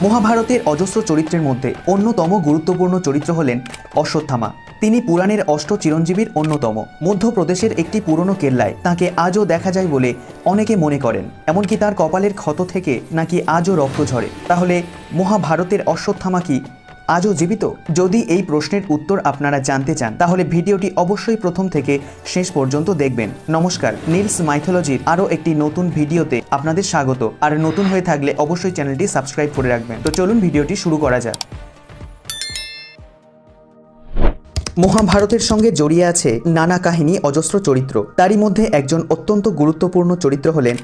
মহাভারতের অজস্র চরিত্রের মধ্যে অন্যতম গুরুত্বপূর্ণ চরিত্র হলেন অশ্বত্থামা। তিনি পুরাণের অষ্ট চিরঞ্জীবীর অন্যতম। মধ্যপ্রদেশের একটি পুরনো কেল্লায় তাকে আজও দেখা যায় বলে অনেকে মনে করেন। এমনকি তার কপালের ক্ষত থেকে নাকি আজও রক্ত ঝরে। তাহলে মহাভারতের অশ্বত্থামা কি আজও জীবিত? যদি এই প্রশ্নের উত্তর আপনারা জানতে চান তাহলে ভিডিওটি অবশ্যই প্রথম থেকে শেষ পর্যন্ত দেখবেন। নমস্কার, নীলস মাইথোলজির আরও একটি নতুন ভিডিওতে আপনাদের স্বাগত। আর নতুন হয়ে থাকলে অবশ্যই চ্যানেলটি সাবস্ক্রাইব করে রাখবেন। তো চলুন ভিডিওটি শুরু করা যাক। মহাভারতের সঙ্গে জড়িয়ে আছে নানা কাহিনী, অজস্র চরিত্র। তারই মধ্যে একজন অত্যন্ত গুরুত্বপূর্ণ চরিত্র হলেন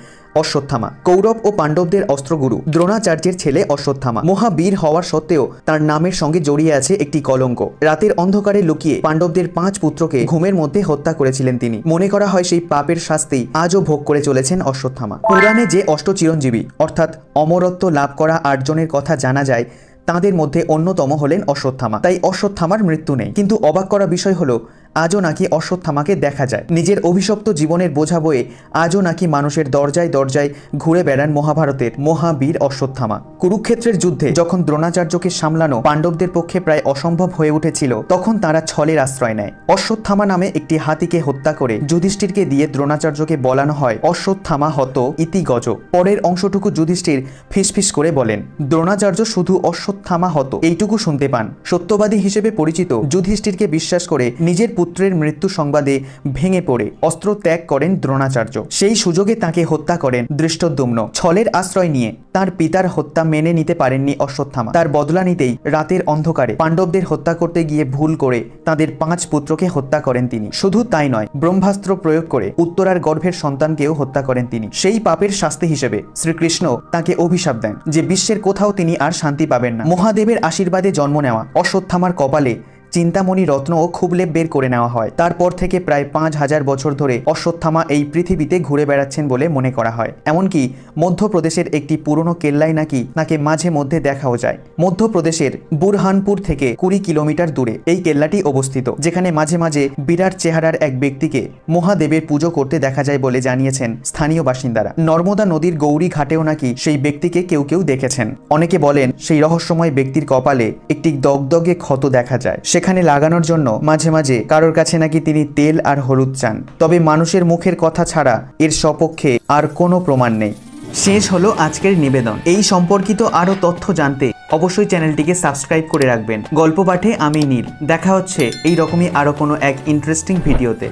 অশ্বত্থামা। কৌরব ও পাণ্ডবদের অস্ত্রগুরু দ্রোণাচার্যের ছেলে অশ্বত্থামা মহাবীর হওয়ার সত্ত্বেও তার নামের সঙ্গে জড়িয়ে আছে একটি কলঙ্ক। রাতের অন্ধকারে লুকিয়ে পাণ্ডবদের 5 পুত্রকে ঘুমের মধ্যে হত্যা করেছিলেন তিনি। মনে করা হয় সেই পাপের শাস্তি আজও ভোগ করে চলেছেন অশ্বত্থামা। পুরাণে যে অষ্ট চিরঞ্জীবী অর্থাৎ অমরত্ব লাভ করা 8 জনের কথা জানা যায়, তাদের মধ্যে অন্যতম হলেন অশ্বত্থামা। তাই অশ্বত্থামার মৃত্যু নেই। কিন্তু অবাক করা বিষয় হলো আজও নাকি অশ্বত্থামাকে দেখা যায়। নিজের অভিশপ্ত জীবনের বোঝা বয়ে আজও নাকি মানুষের দরজায় দরজায় ঘুরে বেড়ান মহাভারতের মহাবীর অশ্বত্থামা। কুরুক্ষেত্রের যুদ্ধে যখন দ্রোণাচার্যকে সামলানো পাণ্ডবদের পক্ষে প্রায় অসম্ভব হয়ে উঠেছিল, তখন তারা ছলের আশ্রয় নেয়। অশ্বত্থামা নামে একটি হাতিকে হত্যা করে যুধিষ্ঠিরকে দিয়ে দ্রোণাচার্যকে বলানো হয় অশ্বত্থামা হত ইতি গজ। পরের অংশটুকু যুধিষ্ঠির ফিসফিস করে বলেন, দ্রোণাচার্য শুধু অশ্বত্থামা হত এইটুকু শুনতে পান। সত্যবাদী হিসেবে পরিচিত যুধিষ্ঠিরকে বিশ্বাস করে নিজের পুত্রের মৃত্যু সংবাদে ভেঙে পড়ে অস্ত্র ত্যাগ করেন দ্রোণাচার্য। সেই সুযোগে তাকে হত্যা করেন ধৃষ্টদ্যুম্ন। ছলের আশ্রয় নিয়ে তার পিতার হত্যা মেনে নিতে পারেননি অশ্বত্থামা। তার বদলা নিতেই রাতের অন্ধকারে পাণ্ডবদের হত্যা করতে গিয়ে ভুল করে তাদের 5 পুত্রকে হত্যা করেন তিনি। শুধু তাই নয়, ব্রহ্মাস্ত্র প্রয়োগ করে উত্তরার গর্ভের সন্তানকেও হত্যা করেন তিনি। সেই পাপের শাস্তি হিসেবে শ্রীকৃষ্ণ তাকে অভিশাপ দেন যে বিশ্বের কোথাও তিনি আর শান্তি পাবেন না। মহাদেবের আশীর্বাদে জন্ম নেওয়া অশ্বত্থামার কপালে চিন্তামণি রত্ন ও খুবলেপ বের করে নেওয়া হয়। তারপর থেকে প্রায় 5000 বছর ধরে অশ্বত্থামা এই পৃথিবীতে ঘুরে বেড়াচ্ছেন বলে মনে করা হয়। এমনকি মধ্যপ্রদেশের একটি পুরনো কেল্লায় নাকি তাকে মাঝে মধ্যে দেখাও যায়। মধ্যপ্রদেশের বুরহানপুর থেকে 20 কিলোমিটার দূরে এই কেল্লাটি অবস্থিত, যেখানে মাঝে মাঝে বিরাট চেহারার এক ব্যক্তিকে মহাদেবের পুজো করতে দেখা যায় বলে জানিয়েছেন স্থানীয় বাসিন্দারা। নর্মদা নদীর গৌরী ঘাটেও নাকি সেই ব্যক্তিকে কেউ কেউ দেখেছেন। অনেকে বলেন সেই রহস্যময় ব্যক্তির কপালে একটি দগদগে ক্ষত দেখা যায়। সেখানে লাগানোর জন্য মাঝে মাঝে কারোর কাছে নাকি তিনি তেল আর হলুদ চান। তবে মানুষের মুখের কথা ছাড়া এর সপক্ষে আর কোনো প্রমাণ নেই। শেষ হলো আজকের নিবেদন। এই সম্পর্কিত আরও তথ্য জানতে অবশ্যই চ্যানেলটিকে সাবস্ক্রাইব করে রাখবেন। গল্প পাঠে আমি নীল। দেখা হচ্ছে এই রকমই আরও কোনো এক ইন্টারেস্টিং ভিডিওতে।